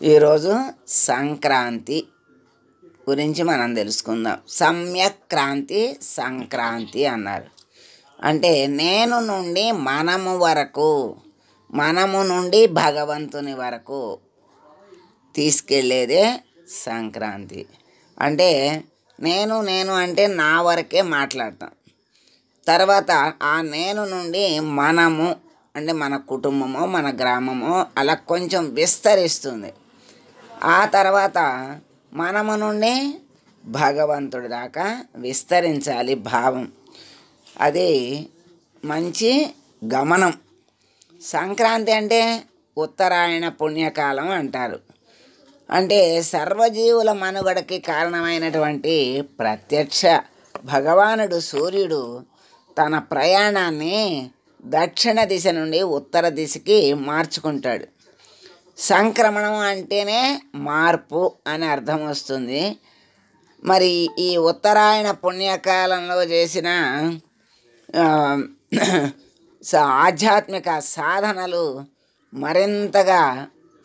ఈరోజు సంక్రాంతి గురించి మనం తెలుసుకుందాం. సమ్యక్ క్రాంతి సంక్రాంతి అన్నారు. అంటే నేను నుండి మనము వరకు, మనము నుండి భగవంతుని వరకు తీసుకెళ్ళేదే సంక్రాంతి. అంటే నేను అంటే నా వరకే మాట్లాడతాం. తర్వాత ఆ నేను నుండి మనము అంటే మన కుటుంబమో మన గ్రామమో అలా కొంచెం విస్తరిస్తుంది. ఆ తర్వాత మనము నుండి భగవంతుడి దాకా విస్తరించాలి భావం. అది మంచి గమనం. సంక్రాంతి అంటే ఉత్తరాయణ పుణ్యకాలం అంటారు. అంటే సర్వజీవుల మనుగడకి కారణమైనటువంటి ప్రత్యక్ష భగవానుడు సూర్యుడు తన ప్రయాణాన్ని దక్షిణ దిశ నుండి ఉత్తర దిశకి మార్చుకుంటాడు. సంక్రమణం అంటేనే మార్పు అని అర్థం వస్తుంది. మరి ఈ ఉత్తరాయణ పుణ్యకాలంలో చేసిన ఆధ్యాత్మిక సాధనలు మరింతగా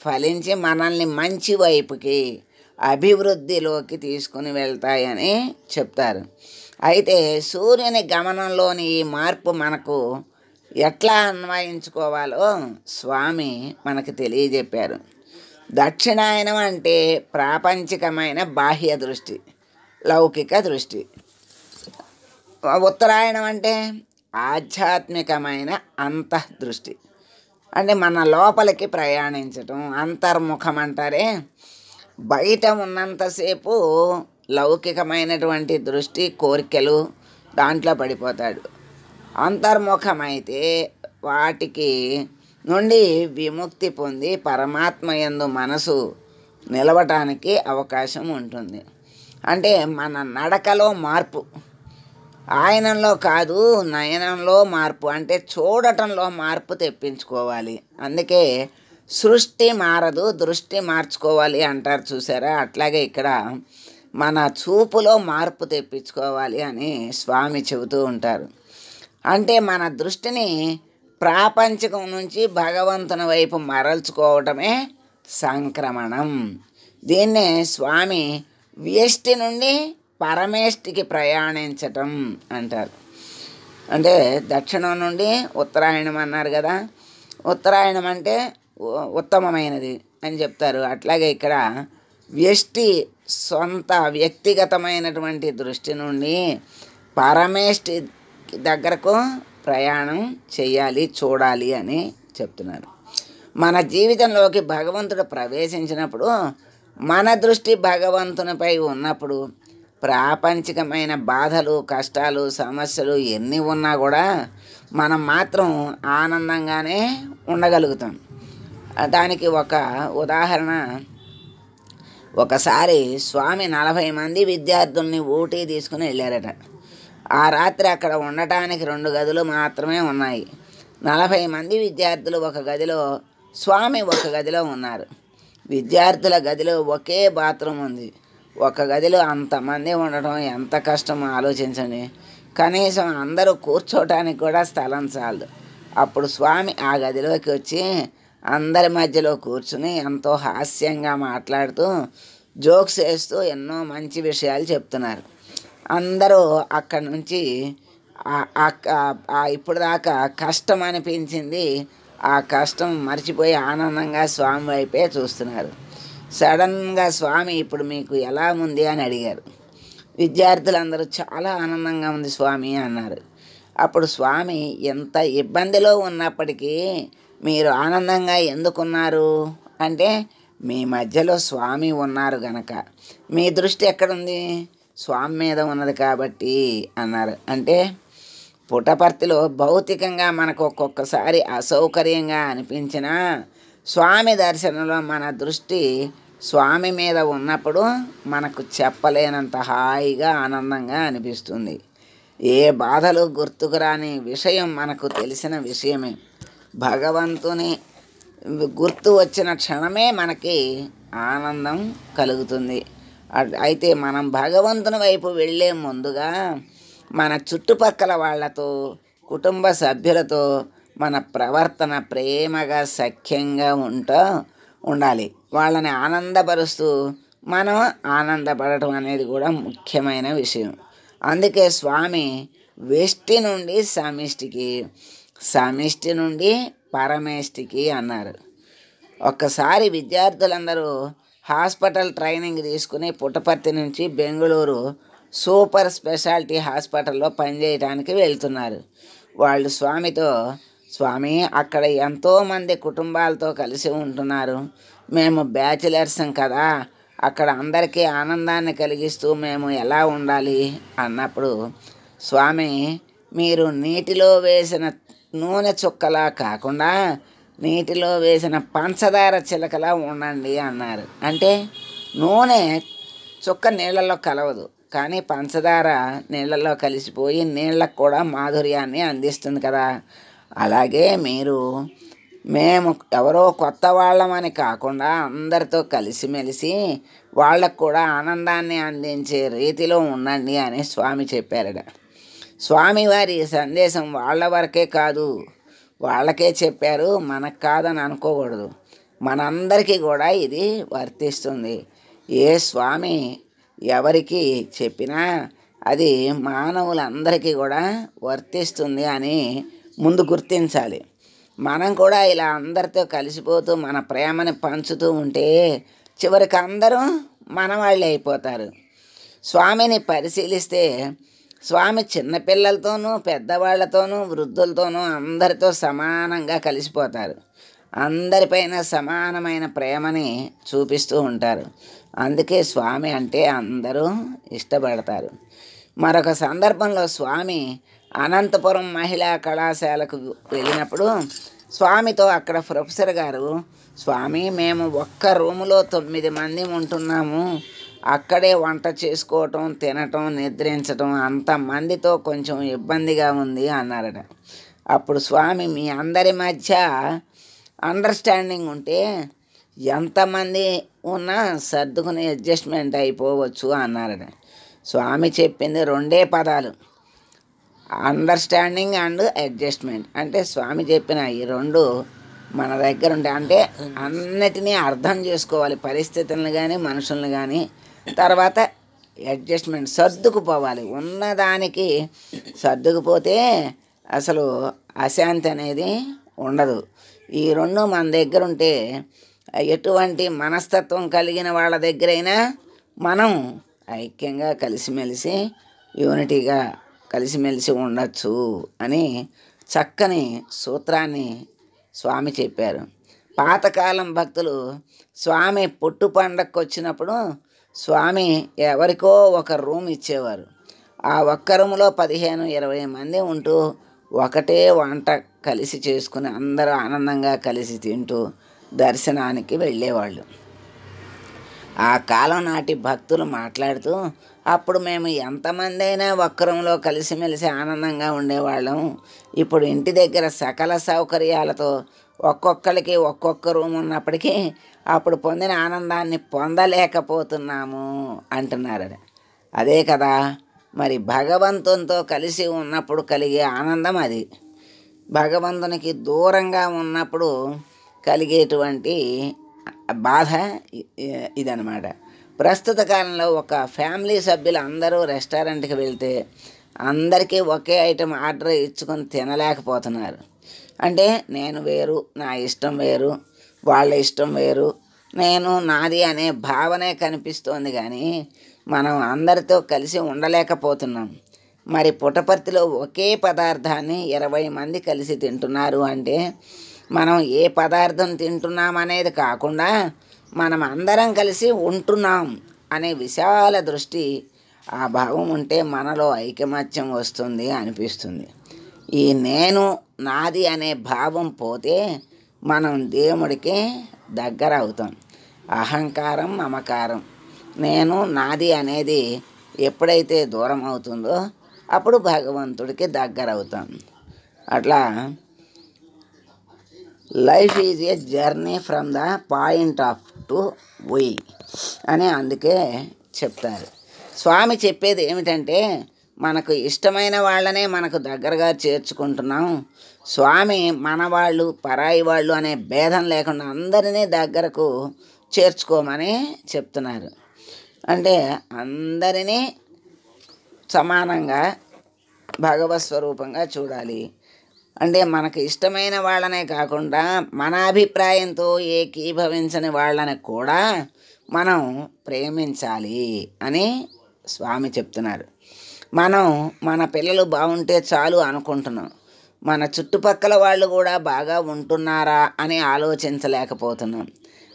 ఫలించి మనల్ని మంచి వైపుకి అభివృద్ధిలోకి తీసుకుని వెళ్తాయని చెప్తారు. అయితే సూర్యుని గమనంలోని ఈ మార్పు మనకు ఎట్లా అన్వయించుకోవాలో స్వామి మనకు తెలియజెప్పారు. దక్షిణాయనం అంటే ప్రాపంచికమైన బాహ్య దృష్టి, లౌకిక దృష్టి. ఉత్తరాయణం అంటే ఆధ్యాత్మికమైన అంతఃదృష్టి, అంటే మన లోపలికి ప్రయాణించటం. అంతర్ముఖం అంటారే, బయట ఉన్నంతసేపు లౌకికమైనటువంటి దృష్టి, కోరికలు దాంట్లో పడిపోతాడు. అంతర్ముఖమైతే వాటికి నుండి విముక్తి పొంది పరమాత్మ యందు మనసు నిలవటానికి అవకాశం ఉంటుంది. అంటే మన నడకలో మార్పు, ఆయనంలో కాదు నయనంలో మార్పు, అంటే చూడటంలో మార్పు తెప్పించుకోవాలి. అందుకే సృష్టి మారదు, దృష్టి మార్చుకోవాలి అంటారు చూసారా. అట్లాగే ఇక్కడ మన చూపులో మార్పు తెప్పించుకోవాలి అని స్వామి చెబుతూ ఉంటారు. అంటే మన దృష్టిని ప్రాపంచికం నుంచి భగవంతుని వైపు మరల్చుకోవటమే సంక్రమణం. దీన్నే స్వామి వ్యష్టి నుండి పరమేష్టికి ప్రయాణించటం అంటారు. అంటే దక్షిణం నుండి ఉత్తరాయణం అన్నారు కదా. ఉత్తరాయణం అంటే ఉత్తమమైనది అని చెప్తారు. అట్లాగే ఇక్కడ వ్యష్టి సొంత వ్యక్తిగతమైనటువంటి దృష్టి నుండి పరమేష్టి దగ్గరకు ప్రయాణం చేయాలి, చూడాలి అని చెప్తున్నారు. మన జీవితంలోకి భగవంతుడు ప్రవేశించినప్పుడు మన దృష్టి భగవంతునిపై ఉన్నప్పుడు ప్రాపంచికమైన బాధలు, కష్టాలు, సమస్యలు ఎన్ని ఉన్నా కూడా మనం మాత్రం ఆనందంగానే ఉండగలుగుతాం. దానికి ఒక ఉదాహరణ, ఒకసారి స్వామి 40 మంది విద్యార్థుల్ని ఊటీ తీసుకుని వెళ్ళారట. ఆ రాత్రి అక్కడ ఉండటానికి 2 గదులు మాత్రమే ఉన్నాయి. 40 మంది విద్యార్థులు ఒక గదిలో, స్వామి ఒక గదిలో ఉన్నారు. విద్యార్థుల గదిలో ఒకే బాత్రూమ్ ఉంది. ఒక గదిలో అంతమంది ఉండటం ఎంత కష్టమో ఆలోచించండి. కనీసం అందరూ కూర్చోటానికి కూడా స్థలం చాలదు. అప్పుడు స్వామి ఆ గదిలోకి వచ్చి అందరి మధ్యలో కూర్చుని ఎంతో హాస్యంగా మాట్లాడుతూ, జోక్స్ వేస్తూ ఎన్నో మంచి విషయాలు చెప్తున్నారు. అందరూ అక్కడి నుంచి ఇప్పుడు దాకా కష్టం అనిపించింది, ఆ కష్టం మర్చిపోయి ఆనందంగా స్వామి వైపే చూస్తున్నారు. సడన్గా స్వామి ఇప్పుడు మీకు ఎలా ఉంది అని అడిగారు. విద్యార్థులందరూ చాలా ఆనందంగా ఉంది స్వామి అన్నారు. అప్పుడు స్వామి, ఎంత ఇబ్బందిలో ఉన్నప్పటికీ మీరు ఆనందంగా ఎందుకున్నారు అంటే, మీ మధ్యలో స్వామి ఉన్నారు గనక. మీ దృష్టి ఎక్కడుంది? స్వామి మీద ఉన్నది కాబట్టి అన్నారు. అంటే పుట్టపర్తిలో భౌతికంగా మనకు ఒక్కొక్కసారి అసౌకర్యంగా అనిపించినా స్వామి దర్శనంలో మన దృష్టి స్వామి మీద ఉన్నప్పుడు మనకు చెప్పలేనంత హాయిగా ఆనందంగా అనిపిస్తుంది. ఏ బాధలు గుర్తుకు రాని విషయం మనకు తెలిసిన విషయమే. భగవంతుని గుర్తు వచ్చిన క్షణమే మనకి ఆనందం కలుగుతుంది. అయితే మనం భగవంతుని వైపు వెళ్ళే ముందుగా మన చుట్టుపక్కల వాళ్ళతో, కుటుంబ సభ్యులతో మన ప్రవర్తన ప్రేమగా సఖ్యంగా ఉంటా ఉండాలి. వాళ్ళని ఆనందపరుస్తూ మనం ఆనందపడటం అనేది కూడా ముఖ్యమైన విషయం. అందుకే స్వామి వెష్టి నుండి సమిష్టికి, సమిష్టి నుండి పరమేష్టికి అన్నారు. ఒక్కసారి విద్యార్థులందరూ హాస్పిటల్ ట్రైనింగ్ తీసుకుని పుట్టపర్తి నుంచి బెంగళూరు సూపర్ స్పెషాలిటీ హాస్పిటల్లో పనిచేయడానికి వెళ్తున్నారు. వాళ్ళు స్వామితో, స్వామి అక్కడ ఎంతోమంది కుటుంబాలతో కలిసి ఉంటున్నారు, మేము బ్యాచిలర్సం కదా, అక్కడ అందరికీ ఆనందాన్ని కలిగిస్తూ మేము ఎలా ఉండాలి అన్నప్పుడు స్వామి, మీరు నీటిలో వేసిన నూనె చుక్కలా కాకుండా నీటిలో వేసిన పంచదార చిలకలా ఉండండి అన్నారు. అంటే నూనె చుక్క నీళ్ళల్లో కలవదు, కానీ పంచదార నీళ్ళల్లో కలిసిపోయి నీళ్ళకు కూడా మాధుర్యాన్ని అందిస్తుంది కదా. అలాగే మీరు మేము ఎవరో కొత్త వాళ్ళమని కాకుండా అందరితో కలిసిమెలిసి వాళ్ళకు కూడా ఆనందాన్ని అందించే రీతిలో ఉండండి అని స్వామి చెప్పారట. స్వామివారి సందేశం వాళ్ళ వరకే కాదు, వాళ్ళకే చెప్పారు, మనకు కాదని అనుకోకూడదు, మనందరికీ కూడా ఇది వర్తిస్తుంది. ఏ స్వామి ఎవరికి చెప్పినా అది మానవులందరికీ కూడా వర్తిస్తుంది అని ముందు గుర్తించాలి. మనం కూడా ఇలా అందరితో కలిసిపోతూ మన ప్రేమని పంచుతూ ఉంటే చివరికి అందరూ మన వాళ్ళే అయిపోతారు. స్వామిని పరిశీలిస్తే స్వామి చిన్నపిల్లలతోనూ పెద్దవాళ్లతోనూ వృద్ధులతోనూ అందరితో సమానంగా కలిసిపోతారు. అందరిపైన సమానమైన ప్రేమని చూపిస్తూ ఉంటారు. అందుకే స్వామి అంటే అందరూ ఇష్టపడతారు. మరొక సందర్భంలో స్వామి అనంతపురం మహిళా కళాశాలకు వెళ్ళినప్పుడు స్వామితో అక్కడ ప్రొఫెసర్ గారు, స్వామి మేము ఒక్క రూములో 9 మంది ఉంటున్నాము, అక్కడే వంట చేసుకోవటం, తినటం, నిద్రించటం, అంతమందితో కొంచెం ఇబ్బందిగా ఉంది అన్నారట. అప్పుడు స్వామి, మీ అందరి మధ్య అండర్స్టాండింగ్ ఉంటే ఎంతమంది ఉన్నా సర్దుకుని అడ్జస్ట్మెంట్ అయిపోవచ్చు అన్నారట. స్వామి చెప్పింది 2 పదాలు, అండర్స్టాండింగ్ అండ్ అడ్జస్ట్మెంట్. అంటే స్వామి చెప్పిన ఈ 2 మన దగ్గర ఉంటాయి. అంటే అన్నిటినీ అర్థం చేసుకోవాలి, పరిస్థితులను కానీ మనుషులను కానీ. తర్వాత అడ్జస్ట్మెంట్, సర్దుకుపోవాలి. ఉన్నదానికి సర్దుకుపోతే అసలు అశాంతి అనేది ఉండదు. ఈ 2 మన దగ్గర ఉంటే ఎటువంటి మనస్తత్వం కలిగిన వాళ్ళ దగ్గరైనా మనం ఐక్యంగా కలిసిమెలిసి యూనిటీగా కలిసిమెలిసి ఉండొచ్చు అని చక్కని సూత్రాన్ని స్వామి చెప్పారు. పాతకాలం భక్తులు స్వామి పుట్టు పండగకు వచ్చినప్పుడు స్వామి ఎవరికో ఒక రూమ్ ఇచ్చేవారు. ఆ ఒక్క రూములో 15-20 మంది ఉంటూ ఒకటే వంట కలిసి చేసుకుని అందరూ ఆనందంగా కలిసి తింటూ దర్శనానికి వెళ్ళేవాళ్ళు. ఆ కాలం నాటి భక్తులు మాట్లాడుతూ, అప్పుడు మేము ఎంతమంది అయినా ఒక్క రూములో కలిసిమెలిసి ఆనందంగా ఉండేవాళ్ళం, ఇప్పుడు ఇంటి దగ్గర సకల సౌకర్యాలతో ఒక్కొక్కరికి ఒక్కొక్క రూమ్ ఉన్నప్పటికీ అప్పుడు పొందిన ఆనందాన్ని పొందలేకపోతున్నాము అంటున్నారు. అదే కదా మరి భగవంతునితో కలిసి ఉన్నప్పుడు కలిగే ఆనందం అది. భగవంతునికి దూరంగా ఉన్నప్పుడు కలిగేటువంటి బాధ ఇదనమాట. ప్రస్తుత కాలంలో ఒక ఫ్యామిలీ సభ్యులు అందరూ రెస్టారెంట్కి వెళ్తే అందరికీ ఒకే ఐటెం ఆర్డర్ ఇచ్చుకొని తినలేకపోతున్నారు. అంటే నేను వేరు, నా ఇష్టం వేరు, వాళ్ళ ఇష్టం వేరు, నేను నాది అనే భావనే కనిపిస్తోంది, కానీ మనం అందరితో కలిసి ఉండలేకపోతున్నాం. మరి పుట్టపర్తిలో ఒకే పదార్థాన్ని 20 మంది కలిసి తింటున్నారు అంటే మనం ఏ పదార్థం తింటున్నాం అనేది కాకుండా మనం అందరం కలిసి ఉంటున్నాం అనే విశాల దృష్టి, ఆ భావం ఉంటే మనలో ఐకమత్యం వస్తుంది అనిపిస్తుంది. ఈ నేను నాది అనే భావం పోతే మనం దేవుడికి దగ్గర అవుతాం. అహంకారం, మమకారం, నేను నాది అనేది ఎప్పుడైతే దూరం అవుతుందో అప్పుడు భగవంతుడికి దగ్గర అవుతాం. అట్లా life is a journey from the point of to why అని అందుకే చెప్తారు. స్వామి చెప్పేది ఏమిటంటే మనకు ఇష్టమైన వాళ్ళనే మనకు దగ్గరగా చేర్చుకుంటున్నాం, స్వామి మనవాళ్ళు పరాయి వాళ్ళు అనే భేదం లేకుండా అందరినీ దగ్గరకు చేర్చుకోమని చెప్తున్నారు. అంటే అందరినీ సమానంగా భగవత్ స్వరూపంగా చూడాలి. అంటే మనకు ఇష్టమైన వాళ్ళనే కాకుండా మన అభిప్రాయంతో ఏకీభవించని వాళ్ళని కూడా మనం ప్రేమించాలి అని స్వామి చెప్తున్నారు. మనం మన పిల్లలు బాగుంటే చాలు అనుకుంటున్నాం. మన చుట్టుపక్కల వాళ్ళు కూడా బాగా ఉంటున్నారా అని ఆలోచించలేకపోతున్నాం.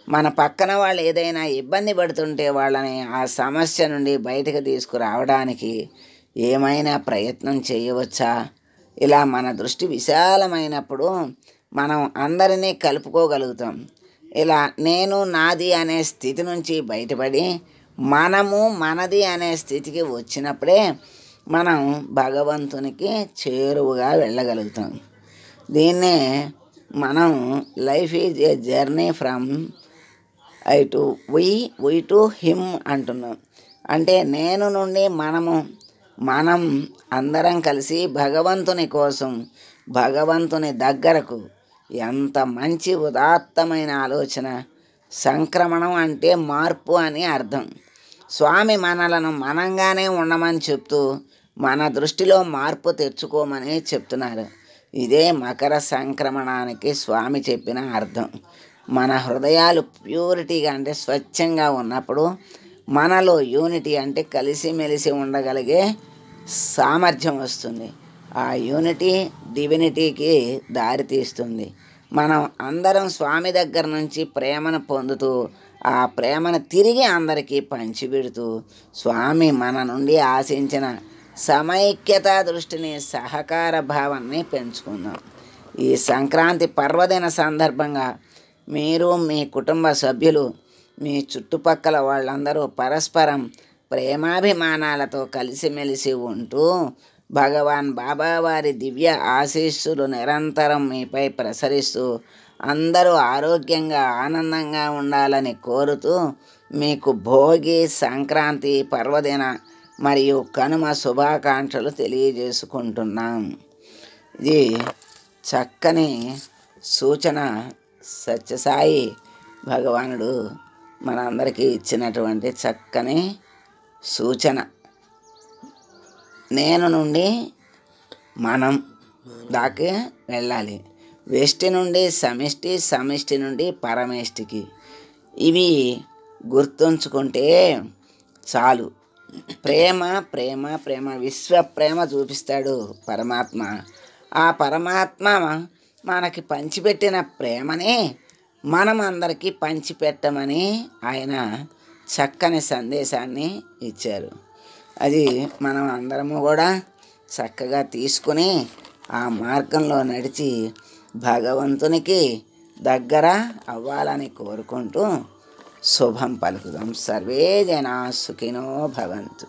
మన పక్కన వాళ్ళు ఏదైనా ఇబ్బంది పడుతుంటే వాళ్ళని ఆ సమస్య నుండి బయటకు తీసుకురావడానికి ఏమైనా ప్రయత్నం చేయవచ్చా? ఇలా మన దృష్టి విశాలమైనప్పుడు మనం అందరినీ కలుపుకోగలుగుతాం. ఇలా నేను నాది అనే స్థితి నుంచి బయటపడి మనము మనది అనే స్థితికి వచ్చినప్పుడే మనం భగవంతునికి చేరువుగా వెళ్ళగలుగుతాం. దీన్నే మనం life is a journey from I to we to him అంటున్నాం. అంటే నేను నుండి మనం అందరం కలిసి భగవంతుని కోసం భగవంతుని దగ్గరకు. ఎంత మంచి ఉదాత్తమైన ఆలోచన! సంక్రమణం అంటే మార్పు అని అర్థం. స్వామి మనలను మనంగానే ఉండమని చెప్తూ మన దృష్టిలో మార్పు తెచ్చుకోమని చెప్తున్నారు. ఇదే మకర సంక్రమణానికి స్వామి చెప్పిన అర్థం. మన హృదయాలు ప్యూరిటీగా అంటే స్వచ్ఛంగా ఉన్నప్పుడు మనలో యూనిటీ అంటే కలిసిమెలిసి ఉండగలిగే సామర్థ్యం వస్తుంది. ఆ యూనిటీ డివినిటీకి దారితీస్తుంది. మనం అందరం స్వామి దగ్గర నుంచి ప్రేమను పొందుతూ ఆ ప్రేమను తిరిగి అందరికీ పంచిపెడుతూ స్వామి మన నుండి ఆశించిన సమైక్యతా దృష్టిని, సహకార భావాన్ని పెంచుకుందాం. ఈ సంక్రాంతి పర్వదిన సందర్భంగా మీరు, మీ కుటుంబ సభ్యులు, మీ చుట్టుపక్కల వాళ్ళందరూ పరస్పరం ప్రేమాభిమానాలతో కలిసిమెలిసి ఉంటూ భగవాన్ బాబావారి దివ్య ఆశీస్సులు నిరంతరం మీపై ప్రసరిస్తూ అందరూ ఆరోగ్యంగా ఆనందంగా ఉండాలని కోరుతూ మీకు భోగి, సంక్రాంతి పర్వదిన మరియు కనుమ శుభాకాంక్షలు తెలియజేసుకుంటున్నాం. ఇది చక్కని సూచన సత్యసాయి భగవానుడు మనందరికీ ఇచ్చినటువంటి చక్కని సూచన. నేను నుండి మనం దాకా వెళ్ళాలి. వ్యష్టి నుండి సమిష్టి, సమిష్టి నుండి పరమేష్టికి. ఇవి గుర్తుంచుకుంటే చాలు. ప్రేమ ప్రేమ ప్రేమ విశ్వ ప్రేమ చూపిస్తాడు పరమాత్మ. ఆ పరమాత్మ మనకి పంచిపెట్టిన ప్రేమని మనం అందరికీ పంచిపెట్టమని ఆయన చక్కని సందేశాన్ని ఇచ్చారు. అది మనం అందరము కూడా చక్కగా తీసుకుని ఆ మార్గంలో నడిచి భగవంతునికి దగ్గర అవ్వాలని కోరుకుంటూ శుభం పలుకుదాం. సర్వే జనా సుఖినో భవంతు.